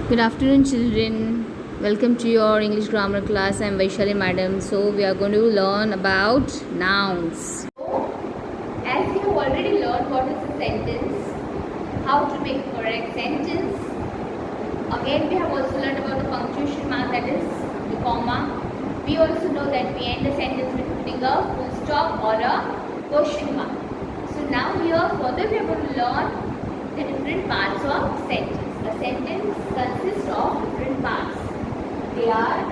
Good afternoon, children. Welcome to your English grammar class. I am Vaishali Madam. So, we are going to learn about nouns. As you have already learned what is a sentence, how to make a correct sentence. Again, we have also learned about the punctuation mark, that is the comma. We also know that we end a sentence with putting a full stop or a question mark. So now here further we are going to learn the different parts of sentence. A sentence consists of different parts. They are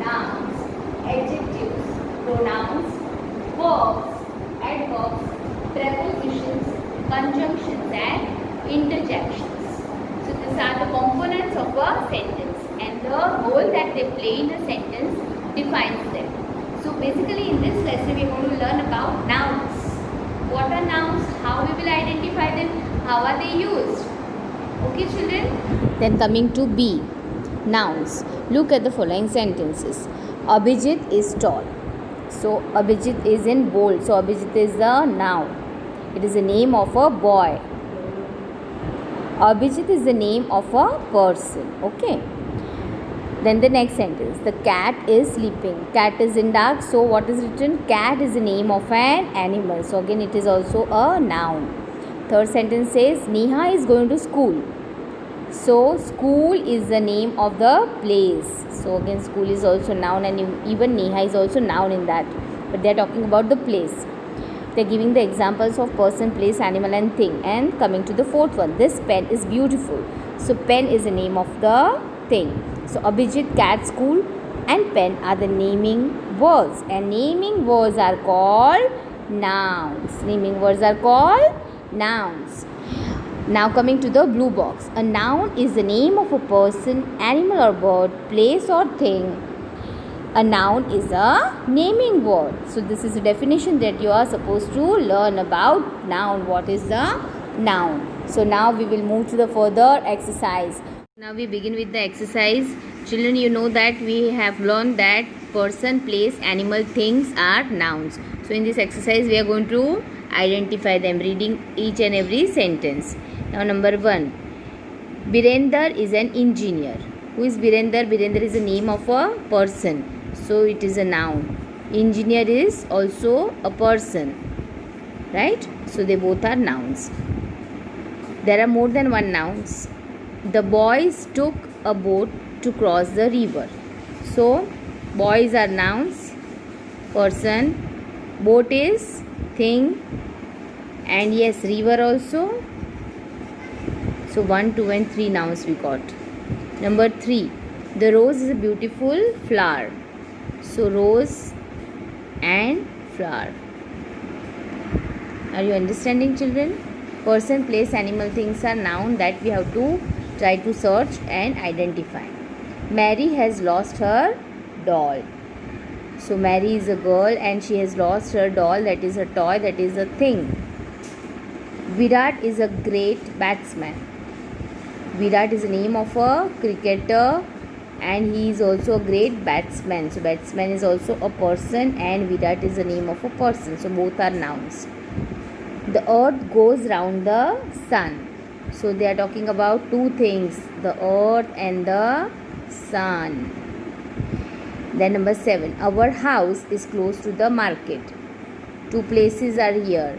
nouns, adjectives, pronouns, verbs, adverbs, prepositions, conjunctions and interjections. So these are the components of a sentence, and the role that they play in a sentence defines them. So basically in this lesson we are going to learn about nouns. What are nouns? How we will identify them? How are they used? Okay, children? Then coming to B, nouns. Look at the following sentences. Abhijit is tall. So Abhijit is in bold. So Abhijit is a noun. It is the name of a boy. Abhijit is the name of a person. Okay. Then the next sentence. The cat is sleeping. Cat is in dark. So what is written? Cat is the name of an animal. So again it is also a noun. Third sentence says Neha is going to school. So school is the name of the place. So again school is also noun, and even Neha is also noun in that. But they are talking about the place. They are giving the examples of person, place, animal and thing. And coming to the fourth one. This pen is beautiful. So pen is the name of the thing. So Abhijit, cat, school and pen are the naming words. And naming words are called nouns. Naming words are called nouns. Now coming to the blue box. A noun is the name of a person, animal or bird, place or thing. A noun is a naming word. So this is a definition that you are supposed to learn about noun. What is the noun? So now we will move to the further exercise. Now we begin with the exercise. Children, you know that we have learned that person, place, animal, things are nouns. So in this exercise we are going to identify them, reading each and every sentence. Now number 1. Birender is an engineer. Who is Birender? Birender is the name of a person. So it is a noun. Engineer is also a person. Right? So they both are nouns. There are more than one nouns. The boys took a boat to cross the river. So boys are nouns. Person. Boat is thing. And yes, river also. So 1, 2 and 3 nouns we got. Number 3. The rose is a beautiful flower. So rose and flower. Are you understanding, children? Person, place, animal, things are noun that we have to try to search and identify. Mary has lost her doll. So Mary is a girl and she has lost her doll. That is a toy, that is a thing. Virat is a great batsman. Virat is the name of a cricketer and he is also a great batsman. So batsman is also a person and Virat is the name of a person. So both are nouns. The earth goes round the sun. So they are talking about two things, the earth and the sun. Then number 7. Our house is close to the market. Two places are here.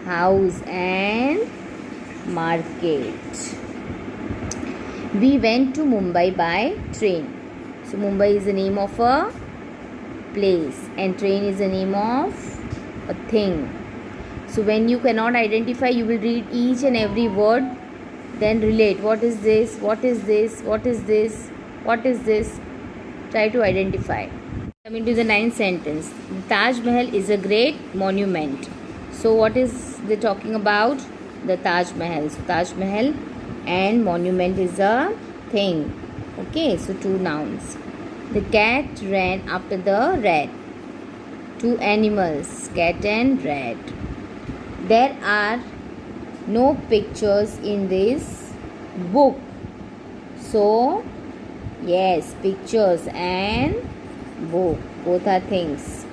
House and market. We went to Mumbai by train. So Mumbai is the name of a place and train is the name of a thing. So when you cannot identify, you will read each and every word, then relate. What is this? What is this? What is this? What is this? Try to identify. Coming to the 9th sentence. The Taj Mahal is a great monument. So what is they talking about? The Taj Mahal. So Taj Mahal and monument is a thing. Okay, so 2 nouns. The cat ran after the rat. 2 animals, cat and rat. There are no pictures in this book. So yes, pictures and book, both are things.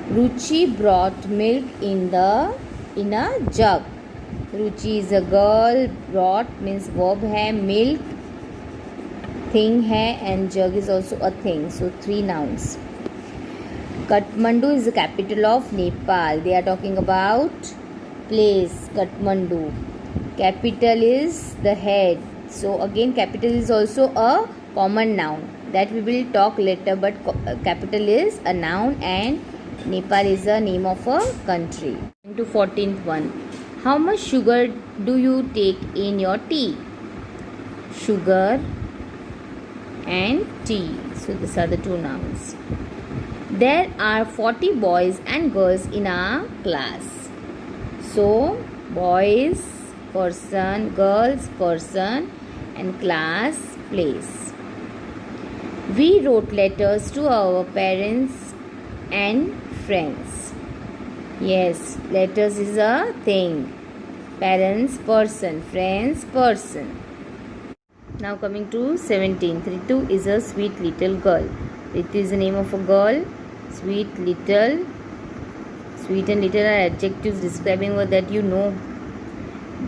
Ruchi brought milk in a jug. Ruchi is a girl. Brought means verb है. Milk thing hai and jug is also a thing. So 3 nouns. Kathmandu is the capital of Nepal. They are talking about place, Kathmandu. Capital is the head. So again capital is also a common noun that we will talk later, but capital is a noun and Nepal is the name of a country. Into 14th one. How much sugar do you take in your tea? Sugar and tea. So these are the 2 nouns. There are 40 boys and girls in our class. So boys, person, girls, person, and class, place. We wrote letters to our parents and friends. Yes, letters is a thing. Parents, person, friends, person. Now coming to 17th. Ritu is a sweet little girl. Ritu is the name of a girl. Sweet, little. Sweet and little are adjectives describing what that you know.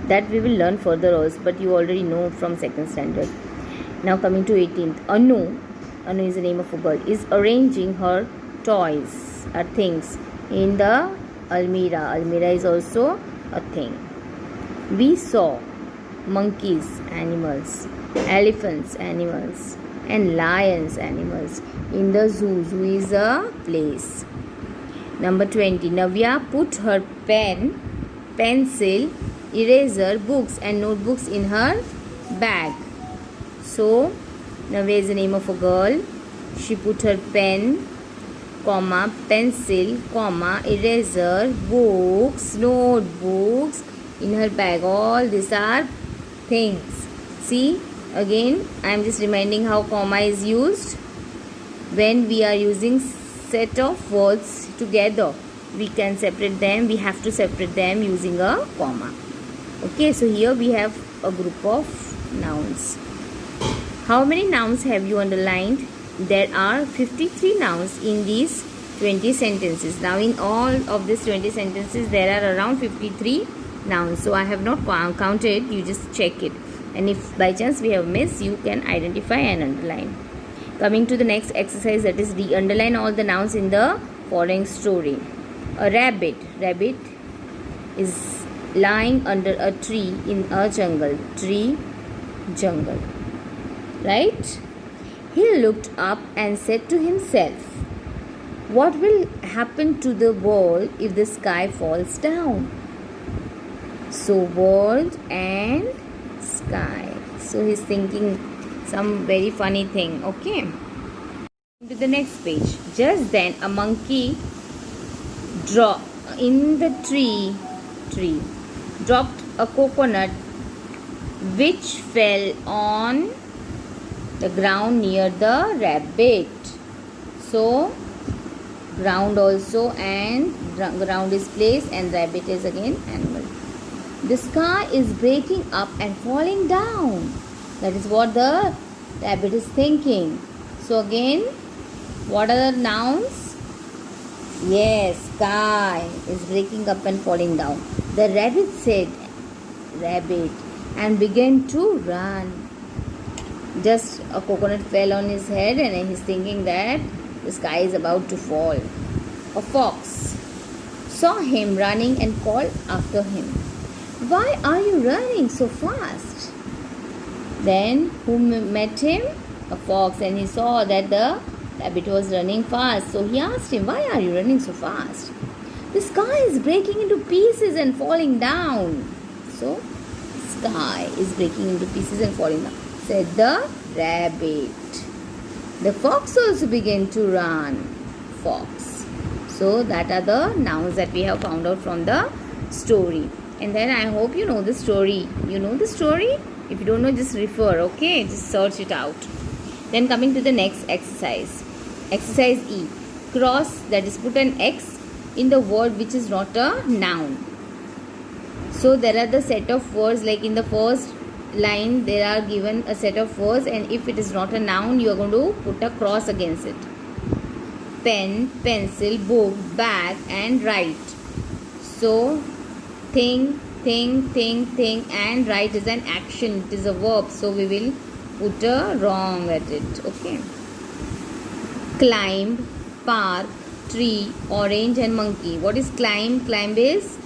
That we will learn further also, but you already know from 2nd standard. Now coming to 18th. Anu is the name of a girl, is arranging her toys, her things in the almirah. Almirah is also a thing. We saw monkeys, animals, elephants, animals, and lions, animals in the zoo. Zoo is a place. Number 20. Navya put her pen, pencil, eraser, books and notebooks in her bag. So Navya is the name of a girl. She put her pen, comma, pencil, comma, eraser, books, notebooks in her bag. All these are things. See, again I am just reminding how comma is used. When we are using set of words together, we can separate them. We have to separate them using a comma. Okay, so here we have a group of nouns. How many nouns have you underlined? There are 53 nouns in these 20 sentences. Now in all of these 20 sentences there are around 53 nouns. So I have not counted, you just check it. And if by chance we have missed, you can identify and underline. Coming to the next exercise, that is underline all the nouns in the following story. A rabbit. Rabbit is lying under a tree in a jungle. Tree, jungle. Right? He looked up and said to himself, what will happen to the world if the sky falls down? So world and sky. So he's thinking some very funny thing. Okay. To the next page. Just then a monkey dropped in the tree dropped a coconut which fell on the ground near the rabbit. So ground also, and ground is place and rabbit is again animal. The sky is breaking up and falling down. That is what the rabbit is thinking. So again, what are the nouns? Yes, sky is breaking up and falling down. The rabbit said, rabbit, and began to run. Just a coconut fell on his head and he's thinking that the sky is about to fall. A fox saw him running and called after him, why are you running so fast? Then who met him? A fox, and he saw that the rabbit was running fast. So he asked him, why are you running so fast? The sky is breaking into pieces and falling down. So sky is breaking into pieces and falling down, said the rabbit. The fox also began to run. Fox. So that are the nouns that we have found out from the story. And then I hope you know the story. You know the story? If you don't know, just refer, okay? Just search it out. Then coming to the next exercise. Exercise E. Cross, that is put an X in the word which is not a noun. So there are the set of words, like in the first line there are given a set of words, and if it is not a noun, you are going to put a cross against it. Pen, pencil, book, bag and write. So think, and write is an action. It is a verb. So we will put a wrong at it. Okay. Climb, park, tree, orange and monkey. What is climb? Climb is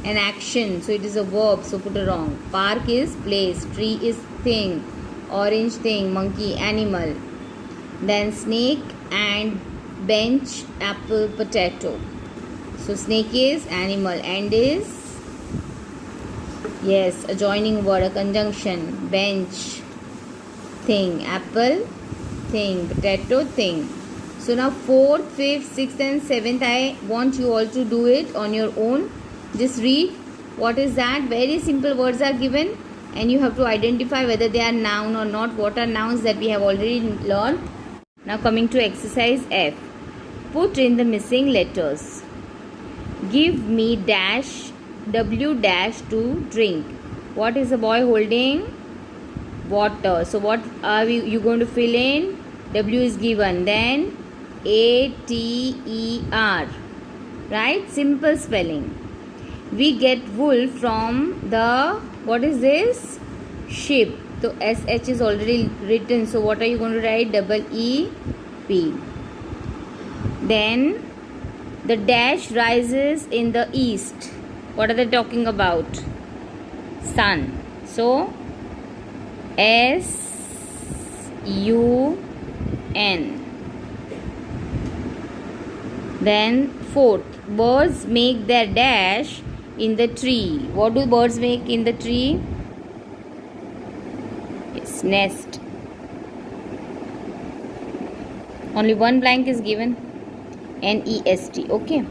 an action, so it is a verb, so put a wrong. Park is place, tree is thing, orange thing, monkey animal. Then snake and bench, apple, potato. So snake is animal and is, yes, a joining word, a conjunction. Bench, thing, apple, thing, potato, thing. So now 4th, 5th, 6th and 7th, I want you all to do it on your own. Just read what is that. Very simple words are given and you have to identify whether they are noun or not. What are nouns that we have already learned. Now coming to exercise F. Put in the missing letters. Give me dash W dash to drink. What is the boy holding? Water. So what are you going to fill in? W is given. Then ATER. Right? Simple spelling. We get wool from the, what is this? Ship. So SH is already written. So what are you going to write? Double EP. Then the dash rises in the east. What are they talking about? Sun. So SUN. Then 4th, birds make their dash in the tree. What do birds make in the tree? Yes, nest. Only one blank is given. NEST. Okay.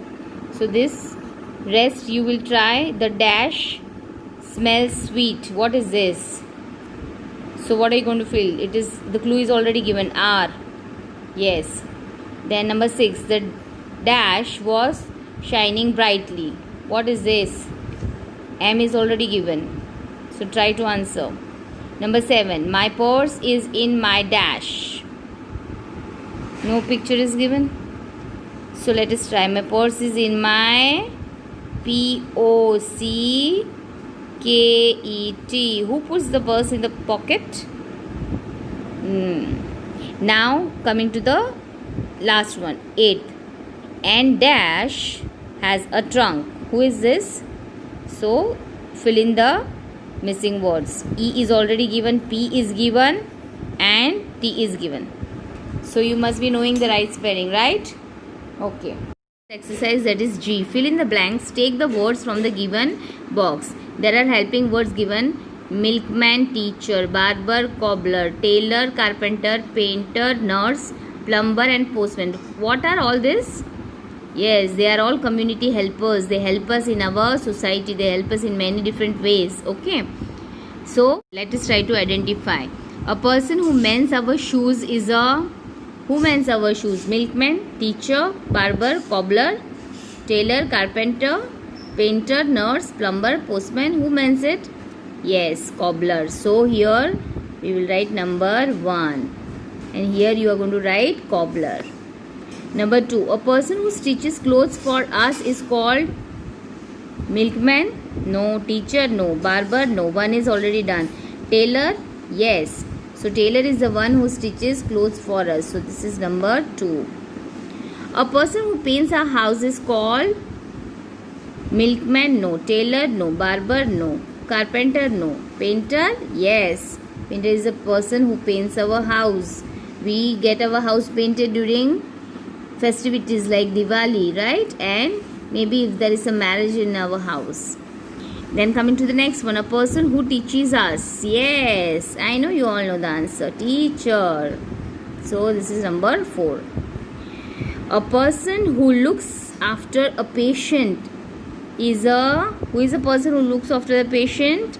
So this rest you will try. The dash smells sweet. What is this? So what are you going to fill? It is, the clue is already given. R. Yes. Then number 6. The dash was shining brightly. What is this? M is already given. So try to answer. Number 7. My purse is in my dash. No picture is given. So let us try. My purse is in my POCKET. Who puts the purse in the pocket? Now coming to the last one. 8th. And dash has a trunk. Who is this? So fill in the missing words. E is already given, P is given and T is given. So you must be knowing the right spelling, right? Okay. Exercise, that is G. Fill in the blanks. Take the words from the given box. There are helping words given. Milkman, teacher, barber, cobbler, tailor, carpenter, painter, nurse, plumber and postman. What are all this? Yes, they are all community helpers. They help us in our society. They help us in many different ways. Okay. So let us try to identify. A person who mends our shoes is a... Who mends our shoes? Milkman, teacher, barber, cobbler, tailor, carpenter, painter, nurse, plumber, postman. Who mends it? Yes, cobbler. So here we will write number 1. And here you are going to write cobbler. Number 2. A person who stitches clothes for us is called milkman? No. Teacher? No. Barber? No. One is already done. Tailor? Yes. So tailor is the one who stitches clothes for us. So this is number 2. A person who paints our house is called milkman? No. Tailor? No. Barber? No. Carpenter? No. Painter? Yes. Painter is a person who paints our house. We get our house painted during festivities like Diwali, right? And maybe if there is a marriage in our house. Then coming to the next one, a person who teaches us. Yes, I know you all know the answer. Teacher. So this is number 4. A person who looks after a patient is a... Who is a person who looks after the patient?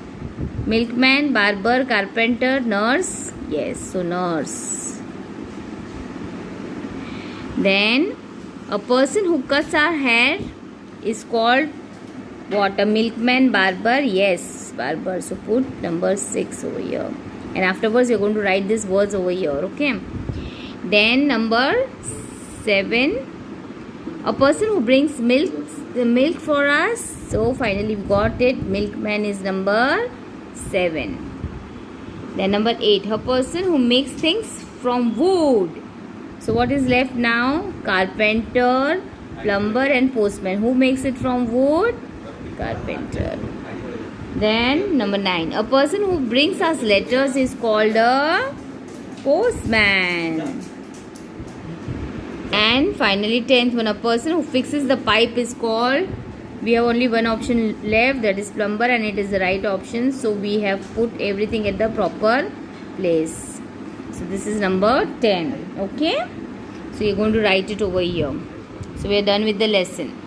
Milkman, barber, carpenter, nurse. Yes, so nurse. Then a person who cuts our hair is called what? A milkman, barber. Yes, barber. So put number 6 over here. And afterwards you are going to write these words over here. Okay. Then number 7. A person who brings milk for us. So finally we got it. Milkman is number 7. Then number 8, a person who makes things from wood. So what is left now? Carpenter, plumber and postman. Who makes it from wood? Carpenter. Then number 9, a person who brings us letters is called a postman. And finally 10th one, a person who fixes the pipe is called, we have only one option left, that is plumber, and it is the right option, so we have put everything at the proper place. So this is number 10. Okay, so you're going to write it over here. So we are done with the lesson.